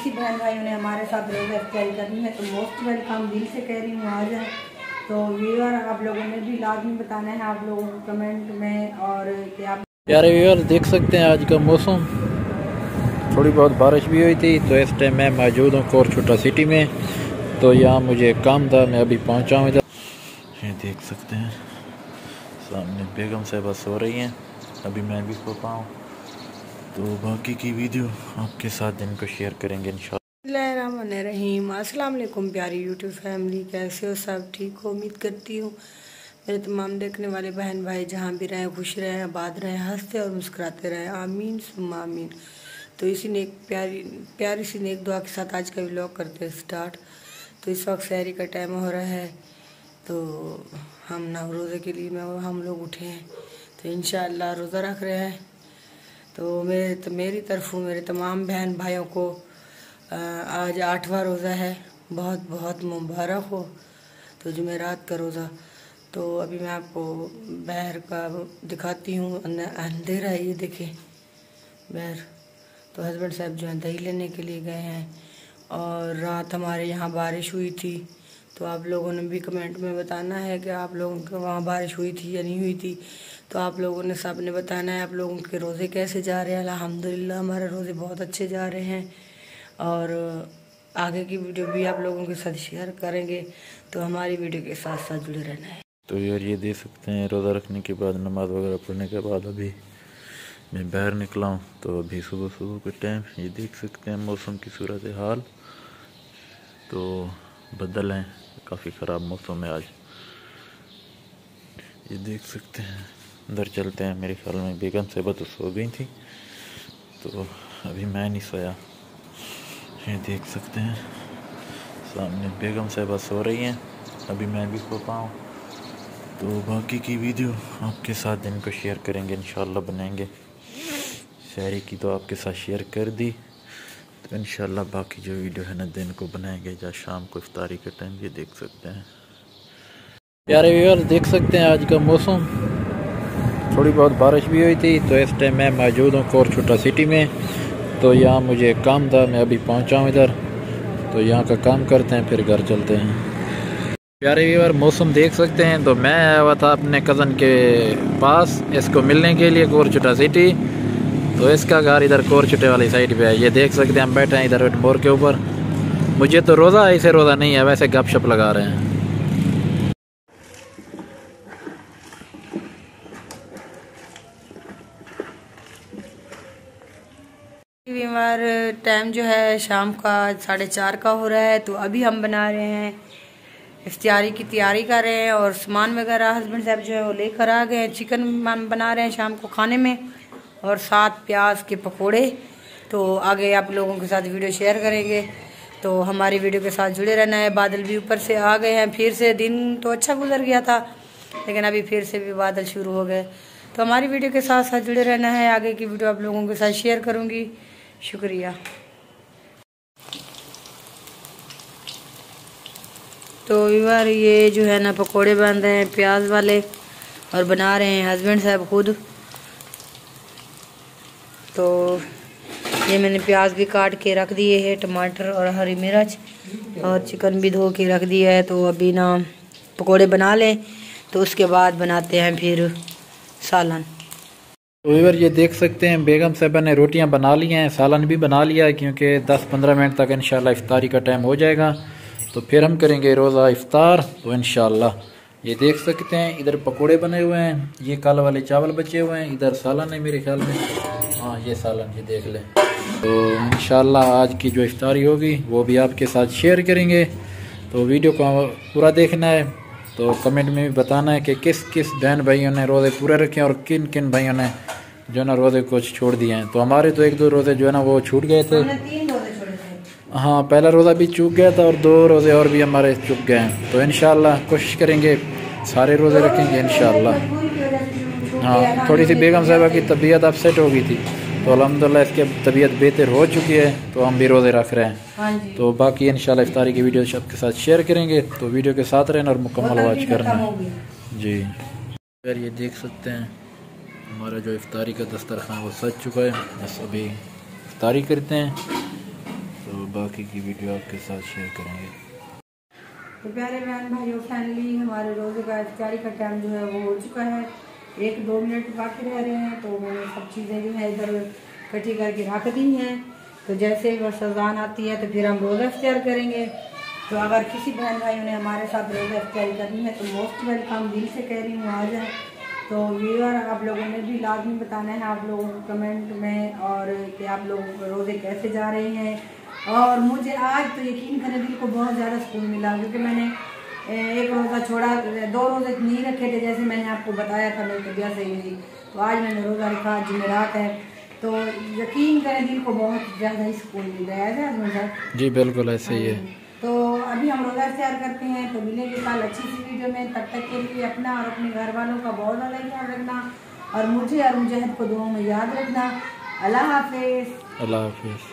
किसी बहन भाइयों ने हमारे साथ रोज़ा इफ्तारी करनी है तो मोस्ट वेलकम, दिल से कह रही हूँ आ जाए। तो व्यूअर आप लोगों ने भी लाजमी बताना है आप लोगों को कमेंट में, और कि आप प्यारे व्यूअर देख सकते हैं आज का मौसम, थोड़ी बहुत बारिश भी हुई थी। तो इस टाइम मैं मौजूद हूँ कोरछुटा सिटी में। तो यहाँ मुझे काम था, मैं अभी पहुँचा हूँ इधर। ये देख सकते हैं सामने बेगम साहिबा सो रही हैं, अभी मैं भी सो पाऊँ। तो बाकी की वीडियो आपके साथ दिन को शेयर करेंगे बिस्मिल्लाहिर्रहमानिर्रहीम। अस्सलाम वालेकुम प्यारी यूट्यूब फैमिली, कैसे हो? सब ठीक हो? उम्मीद करती हूँ मेरे तमाम देखने वाले बहन भाई जहाँ भी रहें खुश रहें, आबाद रहें, हंसते और मुस्कुराते रहें, आमीन सुम्मा आमीन। तो इसी ने एक प्यारी सी नेक दुआ के साथ आज का व्लॉग करते हैं स्टार्ट। तो इस वक्त सहरी का टाइम हो रहा है, तो हम ना रोज़े के लिए हम लोग उठे हैं, तो इंशाअल्लाह रोज़ा रख रहे हैं। तो मेरी तरफ मेरे तमाम बहन भाइयों को आज 8वां रोज़ा है, बहुत बहुत मुबारक हो। तो जुमेरात का रोज़ा। तो अभी मैं आपको बाहर का दिखाती हूँ, अंधेरा है, ये देखें बाहर। तो हस्बैंड साहब जो है दही लेने के लिए गए हैं, और रात हमारे यहाँ बारिश हुई थी। तो आप लोगों ने भी कमेंट में बताना है कि आप लोगों के वहाँ बारिश हुई थी या नहीं हुई थी। तो आप लोगों ने सब ने बताना है आप लोगों के रोज़े कैसे जा रहे हैं। अल्हम्दुलिल्लाह हमारे रोज़े बहुत अच्छे जा रहे हैं, और आगे की वीडियो भी आप लोगों के साथ शेयर करेंगे। तो हमारी वीडियो के साथ साथ जुड़े रहना है। तो यार ये देख सकते हैं रोज़ा रखने के बाद, नमाज वगैरह पढ़ने के बाद अभी मैं बाहर निकला हूँ। तो अभी सुबह सुबह के टाइम ये देख सकते हैं मौसम की सूरत हाल। तो बदल हैं, काफ़ी ख़राब मौसम है आज, ये देख सकते हैं। अंदर चलते हैं, मेरे ख्याल में बेगम साहिबा तो सो गई थी, तो अभी मैं नहीं सोया। ये देख सकते हैं सामने बेगम साहिबा सो रही हैं, अभी मैं भी सो पाऊँ। तो बाकी की वीडियो आपके साथ दिन को शेयर करेंगे, इंशाल्लाह बनाएंगे। शायरी की तो आपके साथ शेयर कर दी, तो इंशाल्लाह बाकी जो वीडियो है ना दिन को बनाएंगे या शाम को इफ्तारी के टाइम। ये देख सकते हैं प्यारे व्यूअर देख सकते हैं आज का मौसम, थोड़ी बहुत बारिश भी हुई थी। तो इस टाइम मैं मौजूद हूँ कोरछुटा सिटी में। तो यहाँ मुझे काम था, मैं अभी पहुँचा हूँ इधर। तो यहाँ का काम करते हैं फिर घर चलते हैं। प्यारे व्यूअर मौसम देख सकते हैं। तो मैं आया हुआ था अपने कज़न के पास इसको मिलने के लिए कोरछुटा सिटी। तो इसका घर इधर कोरछुटे वाली साइड पे है, ये देख सकते हैं हम बैठे हैं इधर मोड़ के ऊपर। मुझे तो रोज़ा ऐसे रोज़ा नहीं है, वैसे गपशप लगा रहे हैं। हमारा टाइम जो है शाम का 4:30 का हो रहा है। तो अभी हम बना रहे हैं इफ्तारी की तैयारी कर रहे हैं, और सामान वगैरह हस्बैंड साहब जो है वो लेकर आ गए हैं। चिकन बना रहे हैं शाम को खाने में, और साथ प्याज के पकोड़े। तो आगे आप लोगों के साथ वीडियो शेयर करेंगे, तो हमारी वीडियो के साथ जुड़े रहना है। बादल भी ऊपर से आ गए हैं, फिर से दिन तो अच्छा गुजर गया था, लेकिन अभी फिर से भी बादल शुरू हो गए। तो हमारी वीडियो के साथ साथ जुड़े रहना है, आगे की वीडियो आप लोगों के साथ शेयर करूँगी। शुक्रिया। तो यार ये जो है ना पकोड़े बन रहे हैं प्याज वाले, और बना रहे हैं हस्बैंड साहब खुद। तो ये मैंने प्याज भी काट के रख दिए हैं, टमाटर और हरी मिर्च, और चिकन भी धो के रख दिया है। तो अभी ना पकोड़े बना लें, तो उसके बाद बनाते हैं फिर सालन। तो यार ये देख सकते हैं बेगम साहबा ने रोटियां बना ली हैं, सालन भी बना लिया है, क्योंकि 10-15 मिनट तक इंशाल्लाह इफ्तारी का टाइम हो जाएगा। तो फिर हम करेंगे रोज़ा इफ्तार। तो इंशाल्लाह ये देख सकते हैं इधर पकोड़े बने हुए हैं, ये कल वाले चावल बचे हुए हैं, इधर सालन है मेरे ख्याल में, हाँ ये सालन, ये देख लें। तो इंशाल्लाह आज की जो इफ्तारी होगी वो भी आपके साथ शेयर करेंगे। तो वीडियो को पूरा देखना है, तो कमेंट में भी बताना है कि किस किस बहन भाइयों ने रोज़े पूरे रखे हैं, और किन किन भाइयों ने जो ना रोज़े कुछ छोड़ दिए हैं। तो हमारे तो 1-2 रोज़े जो है ना वो छूट गए थे। 3 रोज़े छोड़े थे। हाँ पहला रोज़ा भी चूक गया था, और 2 रोज़े और भी हमारे चूक गए हैं। तो इंशाल्लाह कोशिश करेंगे सारे रोज़े रखेंगे इंशाल्लाह। हाँ थोड़ी सी बेगम साहिबा की तबीयत अपसेट हो गई थी, तो अल्हम्दुलिल्लाह इसकी तबीयत बेहतर हो चुकी है, तो हम भी रोज़े रख रहे हैं। हाँ जी। तो बाकी इंशाल्लाह इफ्तारी की वीडियो सबके साथ शेयर करेंगे, तो वीडियो के साथ रहना और मुकम्मल वॉच करना जी। यार ये देख सकते हैं हमारा जो इफ्तारी का दस्तरखान वो सज चुका है, बस अभी इफ्तारी करते हैं। तो बाकी की वीडियो आपके साथ शेयर करेंगे। तो प्यारे बहन भाइयों, फाइनली हमारे रोज़े का इफ्तारी का टाइम जो है वो हो चुका है। 1-2 मिनट बाकी रह रहे हैं, तो मैंने सब चीज़ें जो है इधर इकट्ठी करके रख दी हैं। तो जैसे बस अज़ान आती है तो फिर हम रोज़ा इफ्तार करेंगे। तो अगर किसी बहन भाइयों ने हमारे साथ रोज़ा इफ्तारी करनी है तो मोस्ट वेलकम, दिल से कह रही हूँ आ जाए। तो व्यूअर, आप लोगों ने भी लाजमी बताना है आप लोगों को कमेंट में, और कि आप लोग रोज़े कैसे जा रहे हैं। और मुझे आज तो यकीन करें दिल को बहुत ज़्यादा सुकून मिला, क्योंकि मैंने एक रोज़ा छोड़ा, 2 रोज़े नहीं रखे थे जैसे मैंने आपको बताया था, मेरी तबीयत सही नहीं। तो आज मैंने रोज़ा रखा, जुमेरात है, तो यकीन करें दिल को बहुत ज़्यादा ही सुकून मिल रहा है। जी बिल्कुल ऐसे ही है। तो अभी हम रोज़ा इफ्तार करते हैं, तो मिलेंगे कल अच्छी सी वीडियो में। तब तक के लिए अपना और अपने घर वालों का बहुत ज़्यादा ख्याल रखना, और मुझे और मुजाहिद को दुआओं में याद रखना। अल्लाह हाफिज़। अल्लाह हाफिज़।